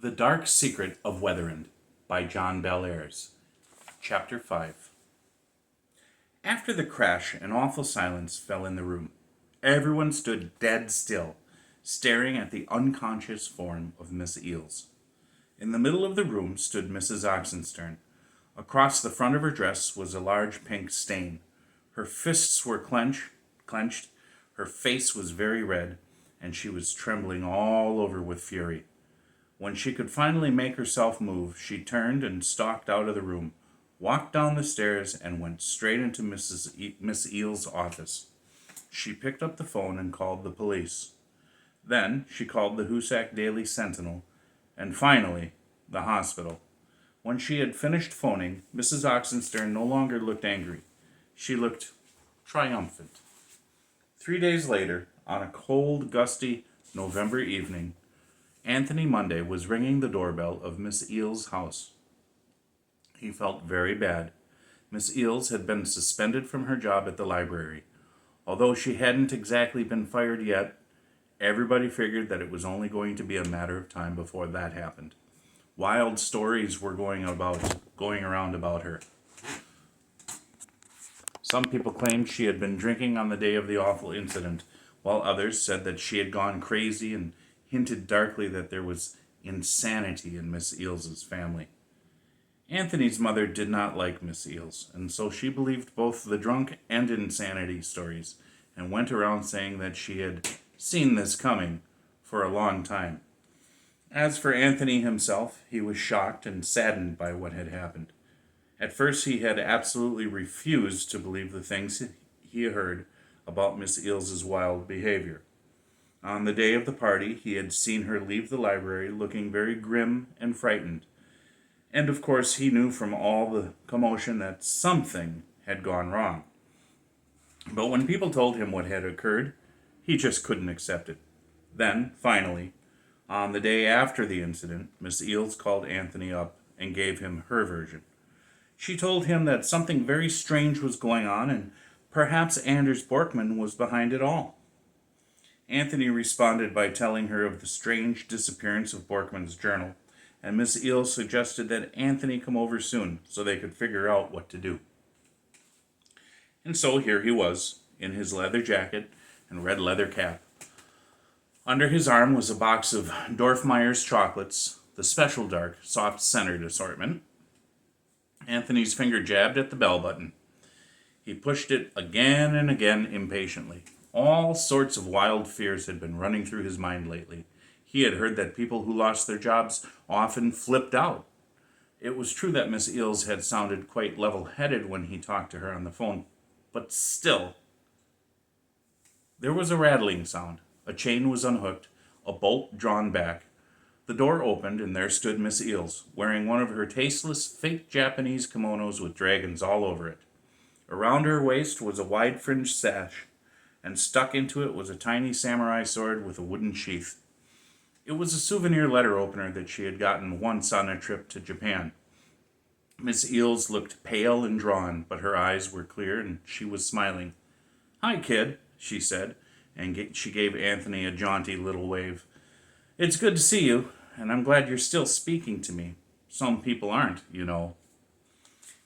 The Dark Secret of WEATHEREND by John Bellairs. Chapter 5. After the crash, an awful silence fell in the room. Everyone stood dead still, staring at the unconscious form of Miss Eels. In the middle of the room stood Mrs. Oxenstern. Across the front of her dress was a large pink stain. Her fists were clenched, her face was very red, and she was trembling all over with fury. When she could finally make herself move, she turned and stalked out of the room, walked down the stairs, and went straight into Miss Eel's office. She picked up the phone and called the police. Then she called the Hoosac Daily Sentinel, and finally, the hospital. When she had finished phoning, Mrs. Oxenstern no longer looked angry. She looked triumphant. 3 days later, on a cold, gusty November evening, Anthony Monday was ringing the doorbell of Miss Eel's house. He felt very bad. Miss Eels had been suspended from her job at the library. Although she hadn't exactly been fired yet, everybody figured that it was only going to be a matter of time before that happened. Wild stories were going around about her. Some people claimed she had been drinking on the day of the awful incident, while others said that she had gone crazy and hinted darkly that there was insanity in Miss Eels's family. Anthony's mother did not like Miss Eels, and so she believed both the drunk and insanity stories, and went around saying that she had seen this coming for a long time. As for Anthony himself, he was shocked and saddened by what had happened. At first he had absolutely refused to believe the things he heard about Miss Eels's wild behavior. On the day of the party, he had seen her leave the library looking very grim and frightened. And of course, he knew from all the commotion that something had gone wrong. But when people told him what had occurred, he just couldn't accept it. Then, finally, on the day after the incident, Miss Eels called Anthony up and gave him her version. She told him that something very strange was going on, and perhaps Anders Borkman was behind it all. Anthony responded by telling her of the strange disappearance of Borkman's journal, and Miss Eels suggested that Anthony come over soon so they could figure out what to do. And so here he was, in his leather jacket and red leather cap. Under his arm was a box of Dorfmeyer's chocolates, the special dark, soft-centered assortment. Anthony's finger jabbed at the bell button. He pushed it again and again impatiently. All sorts of wild fears had been running through his mind lately. He had heard that people who lost their jobs often flipped out. It was true that Miss Eels had sounded quite level-headed when he talked to her on the phone, but still. There was a rattling sound. A chain was unhooked, a bolt drawn back. The door opened, and there stood Miss Eels, wearing one of her tasteless, fake Japanese kimonos with dragons all over it. Around her waist was a wide-fringed sash, and stuck into it was a tiny samurai sword with a wooden sheath. It was a souvenir letter opener that she had gotten once on a trip to Japan. Miss Eels looked pale and drawn, but her eyes were clear, and she was smiling. "Hi, kid," she said, and she gave Anthony a jaunty little wave. "It's good to see you, and I'm glad you're still speaking to me. Some people aren't, you know."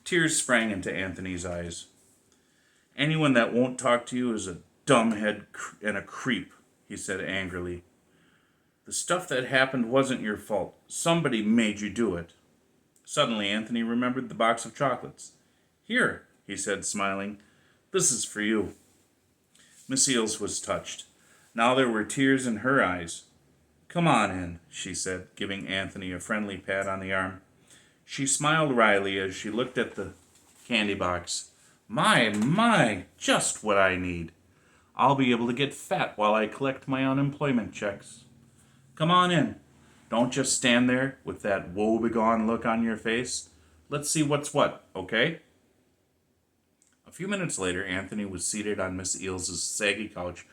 Tears sprang into Anthony's eyes. "Anyone that won't talk to you is a dumbhead and a creep," he said angrily. "The stuff that happened wasn't your fault. Somebody made you do it." Suddenly, Anthony remembered the box of chocolates. "Here," he said, smiling. "This is for you." Miss Eels was touched. Now there were tears in her eyes. "Come on in," she said, giving Anthony a friendly pat on the arm. She smiled wryly as she looked at the candy box. My, just what I need. I'll be able to get fat while I collect my unemployment checks. Come on in. Don't just stand there with that woe-begone look on your face. Let's see what's what, okay?" A few minutes later, Anthony was seated on Miss Eels's saggy couch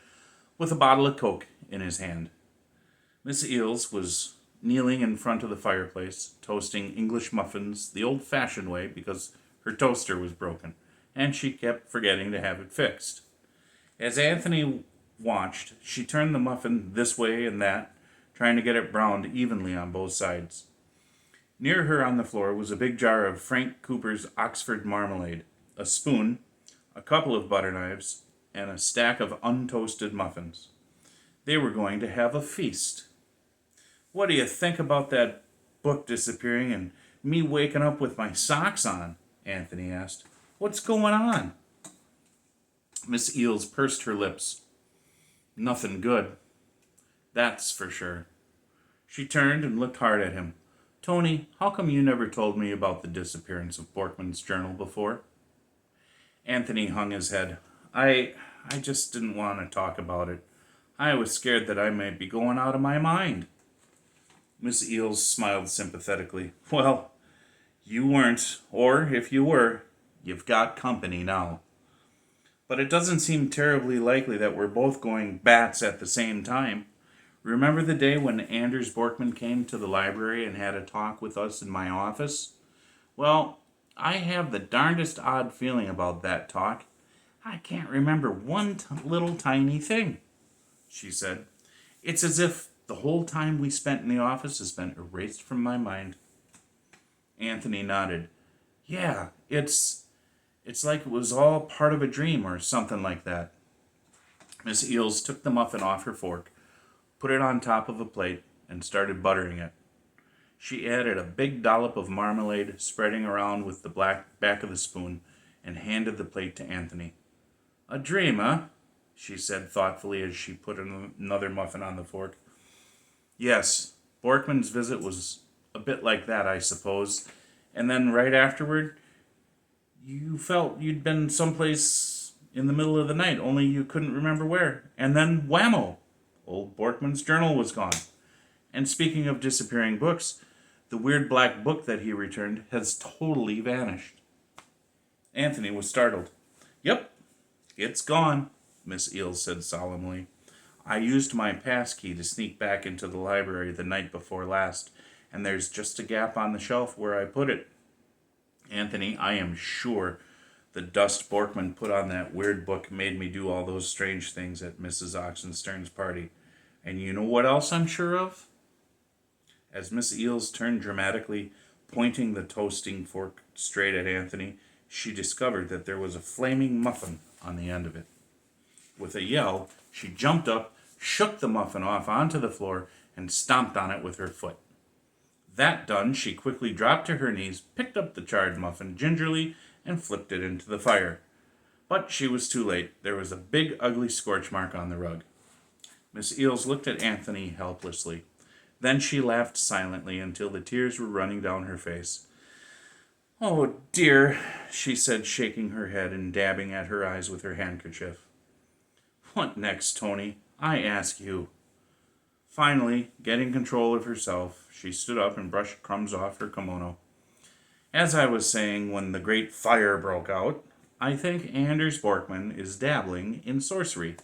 with a bottle of Coke in his hand. Miss Eels was kneeling in front of the fireplace, toasting English muffins the old-fashioned way because her toaster was broken, and she kept forgetting to have it fixed. As Anthony watched, she turned the muffin this way and that, trying to get it browned evenly on both sides. Near her on the floor was a big jar of Frank Cooper's Oxford marmalade, a spoon, a couple of butter knives, and a stack of untoasted muffins. They were going to have a feast. "What do you think about that book disappearing and me waking up with my socks on?" Anthony asked. "What's going on?" Miss Eels pursed her lips. "Nothing good. That's for sure." She turned and looked hard at him. "Tony, how come you never told me about the disappearance of Borkman's journal before?" Anthony hung his head. I just didn't want to talk about it. I was scared that I might be going out of my mind." Miss Eels smiled sympathetically. "Well, you weren't, or if you were, you've got company now. But it doesn't seem terribly likely that we're both going bats at the same time. Remember the day when Anders Borkman came to the library and had a talk with us in my office? Well, I have the darndest odd feeling about that talk. I can't remember one little tiny thing," she said. "It's as if the whole time we spent in the office has been erased from my mind." Anthony nodded. "Yeah, it's like it was all part of a dream or something like that." Miss Eels took the muffin off her fork, put it on top of a plate, and started buttering it. She added a big dollop of marmalade, spreading around with the black back of the spoon, and handed the plate to Anthony. "A dream, huh?" she said thoughtfully as she put another muffin on the fork. "Yes, Borkman's visit was a bit like that, I suppose. And then right afterward, you felt you'd been someplace in the middle of the night, only you couldn't remember where. And then whammo! Old Borkman's journal was gone. And speaking of disappearing books, the weird black book that he returned has totally vanished." Anthony was startled. "Yep, it's gone," Miss Eels said solemnly. "I used my passkey to sneak back into the library the night before last, and there's just a gap on the shelf where I put it. Anthony, I am sure the dust Borkman put on that weird book made me do all those strange things at Mrs. Oxenstern's party. And you know what else I'm sure of?" As Miss Eels turned dramatically, pointing the toasting fork straight at Anthony, she discovered that there was a flaming muffin on the end of it. With a yell, she jumped up, shook the muffin off onto the floor, and stomped on it with her foot. That done, she quickly dropped to her knees, picked up the charred muffin gingerly, and flipped it into the fire. But she was too late. There was a big, ugly scorch mark on the rug. Miss Eels looked at Anthony helplessly. Then she laughed silently until the tears were running down her face. "Oh, dear," she said, shaking her head and dabbing at her eyes with her handkerchief. "What next, Tony? I ask you." Finally, getting control of herself, she stood up and brushed crumbs off her kimono. "As I was saying when the great fire broke out, I think Anders Borkman is dabbling in sorcery.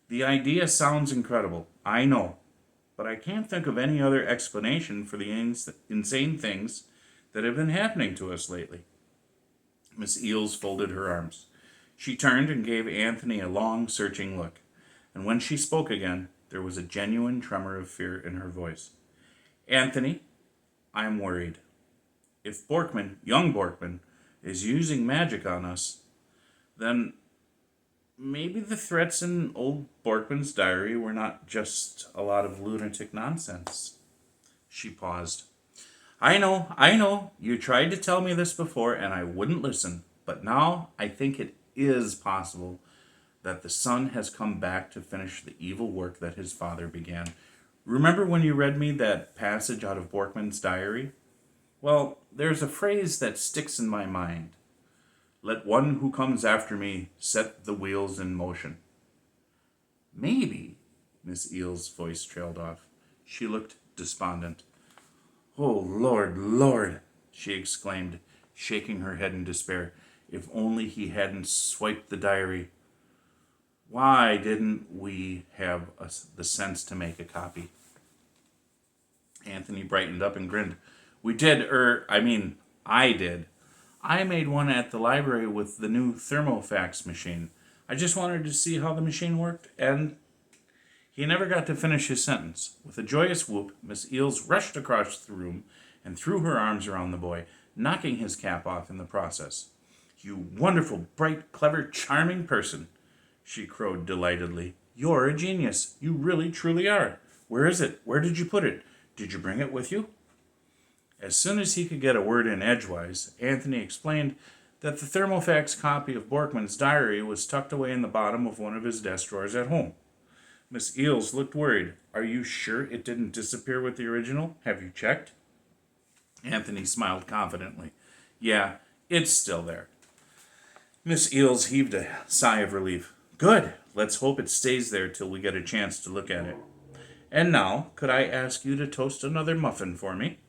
The idea sounds incredible, I know, but I can't think of any other explanation for the insane things that have been happening to us lately." Miss Eels folded her arms. She turned and gave Anthony a long, searching look, and when she spoke again, there was a genuine tremor of fear in her voice. "Anthony, I'm worried. If Borkman, young Borkman, is using magic on us, then maybe the threats in old Borkman's diary were not just a lot of lunatic nonsense." She paused. I know. You tried to tell me this before, and I wouldn't listen. But now I think it is possible that the son has come back to finish the evil work that his father began. Remember when you read me that passage out of Borkman's diary? Well, there's a phrase that sticks in my mind. "Let one who comes after me set the wheels in motion." Maybe, Miss Eels' voice trailed off. She looked despondent. "Oh, Lord," she exclaimed, shaking her head in despair. "If only he hadn't swiped the diary. Why didn't we have the sense to make a copy?" Anthony brightened up and grinned. I did. I made one at the library with the new thermofax machine. I just wanted to see how the machine worked, and He never got to finish his sentence. With a joyous whoop, Miss Eels rushed across the room and threw her arms around the boy, knocking his cap off in the process. "You wonderful, bright, clever, charming person," she crowed delightedly. "You're a genius. You really, truly are. Where is it? Where did you put it? Did you bring it with you?" As soon as he could get a word in edgewise, Anthony explained that the thermofax copy of Borkman's diary was tucked away in the bottom of one of his desk drawers at home. Miss Eels looked worried. "Are you sure it didn't disappear with the original? Have you checked?" Anthony smiled confidently. "Yeah, it's still there." Miss Eels heaved a sigh of relief. "Good. Let's hope it stays there till we get a chance to look at it. And now, could I ask you to toast another muffin for me?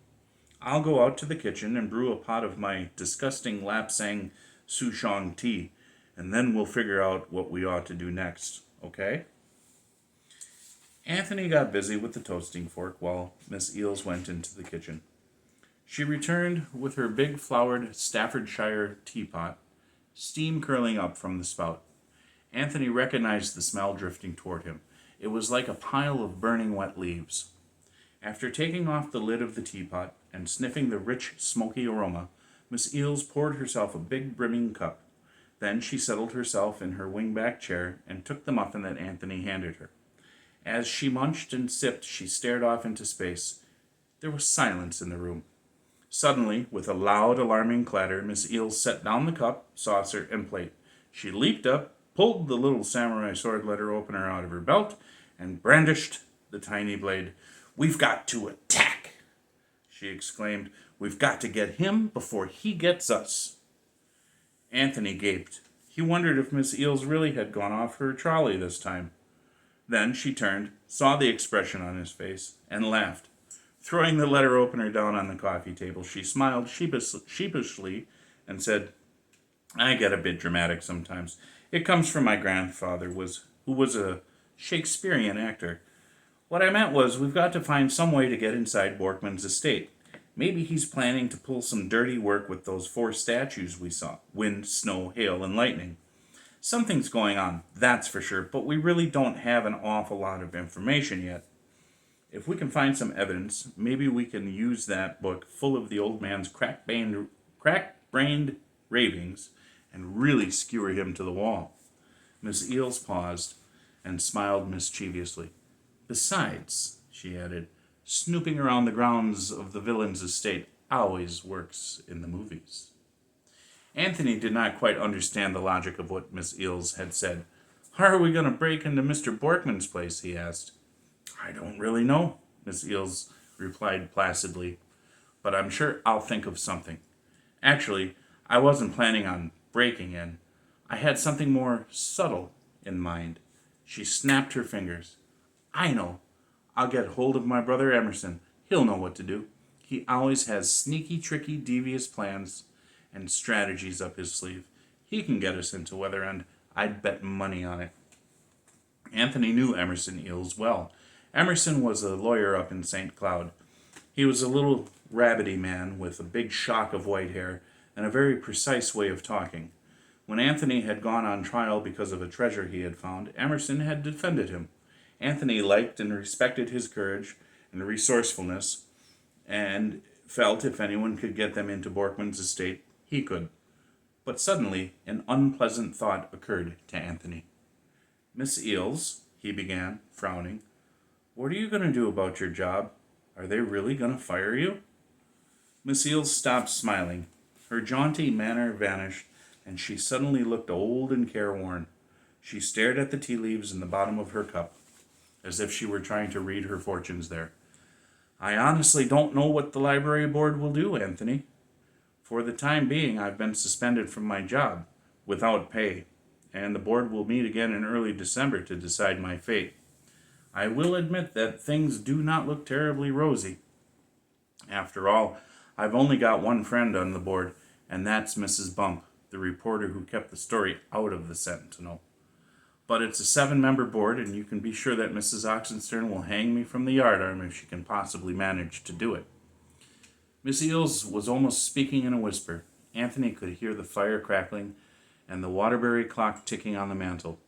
I'll go out to the kitchen and brew a pot of my disgusting Lapsang Souchong tea, and then we'll figure out what we ought to do next, okay?" Anthony got busy with the toasting fork while Miss Eels went into the kitchen. She returned with her big flowered Staffordshire teapot, steam curling up from the spout. Anthony recognized the smell drifting toward him. It was like a pile of burning wet leaves. After taking off the lid of the teapot and sniffing the rich, smoky aroma, Miss Eels poured herself a big brimming cup. Then she settled herself in her wing-back chair and took the muffin that Anthony handed her. As she munched and sipped, she stared off into space. There was silence in the room. Suddenly, with a loud, alarming clatter, Miss Eels set down the cup, saucer, and plate. She leaped up, pulled the little samurai sword letter opener out of her belt, and brandished the tiny blade. "We've got to attack!" she exclaimed. "We've got to get him before he gets us." Anthony gaped. He wondered if Miss Eels really had gone off her trolley this time. Then she turned, saw the expression on his face, and laughed. Throwing the letter opener down on the coffee table, she smiled sheepishly and said, "I get a bit dramatic sometimes. It comes from my grandfather, who was a Shakespearean actor. What I meant was, we've got to find some way to get inside Borkman's estate. Maybe he's planning to pull some dirty work with those 4 statues we saw. Wind, snow, hail, and lightning. Something's going on, that's for sure, but we really don't have an awful lot of information yet. If we can find some evidence, maybe we can use that book full of the old man's crack-brained ravings and really skewer him to the wall." Miss Eels paused and smiled mischievously. "Besides," she added, "snooping around the grounds of the villain's estate always works in the movies." Anthony did not quite understand the logic of what Miss Eels had said. "How are we going to break into Mr. Borkman's place?" he asked. "I don't really know," Miss Eels replied placidly, "but I'm sure I'll think of something. Actually, I wasn't planning on breaking in. I had something more subtle in mind." She snapped her fingers. "I know. I'll get hold of my brother Emerson. He'll know what to do. He always has sneaky, tricky, devious plans and strategies up his sleeve. He can get us into Weatherend. I'd bet money on it." Anthony knew Emerson Eels well. Emerson was a lawyer up in St. Cloud. He was a little rabbity man with a big shock of white hair and a very precise way of talking. When Anthony had gone on trial because of a treasure he had found, Emerson had defended him. Anthony liked and respected his courage and resourcefulness, and felt if anyone could get them into Borkman's estate, he could. But suddenly, an unpleasant thought occurred to Anthony. "Miss Eels," he began, frowning, "what are you going to do about your job? Are they really going to fire you?" Miss Eels stopped smiling. Her jaunty manner vanished, and she suddenly looked old and careworn. She stared at the tea leaves in the bottom of her cup, as if she were trying to read her fortunes there. "I honestly don't know what the library board will do, Anthony. For the time being, I've been suspended from my job, without pay, and the board will meet again in early December to decide my fate. I will admit that things do not look terribly rosy. After all, I've only got one friend on the board, and that's Mrs. Bump, the reporter who kept the story out of the Sentinel. But it's a 7-member board, and you can be sure that Mrs. Oxenstern will hang me from the yardarm if she can possibly manage to do it." Miss Eels was almost speaking in a whisper. Anthony could hear the fire crackling and the Waterbury clock ticking on the mantel.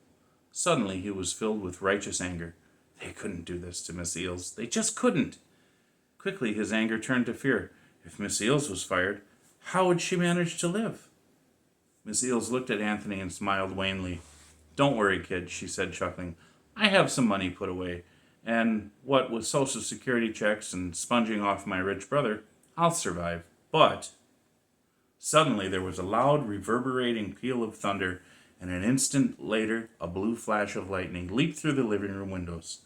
Suddenly he was filled with righteous anger. They couldn't do this to Miss Eels. They just couldn't. Quickly, his anger turned to fear. If Miss Eels was fired, how would she manage to live? Miss Eels looked at Anthony and smiled wanly. Don't worry, kid, she said, chuckling. I have some money put away, and what with Social Security checks and sponging off my rich brother, I'll survive. But suddenly there was a loud, reverberating peal of thunder, and an instant later a blue flash of lightning leaped through the living room windows.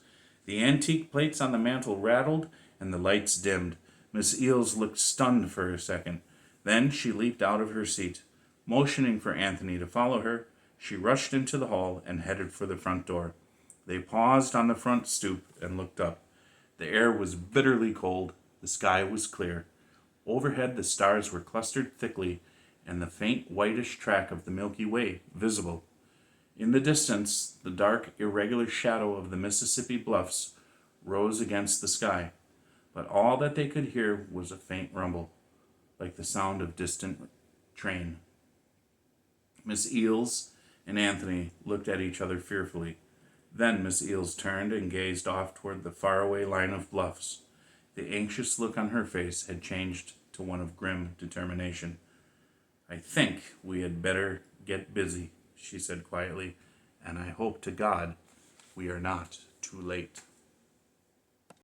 The antique plates on the mantel rattled, and the lights dimmed. Miss Eels looked stunned for a second. Then she leaped out of her seat. Motioning for Anthony to follow her, she rushed into the hall and headed for the front door. They paused on the front stoop and looked up. The air was bitterly cold. The sky was clear. Overhead, the stars were clustered thickly, and the faint whitish track of the Milky Way visible. In the distance, the dark, irregular shadow of the Mississippi bluffs rose against the sky, but all that they could hear was a faint rumble, like the sound of distant train. Miss Eels and Anthony looked at each other fearfully. Then Miss Eels turned and gazed off toward the faraway line of bluffs. The anxious look on her face had changed to one of grim determination. I think we had better get busy, she said quietly, and I hope to God we are not too late.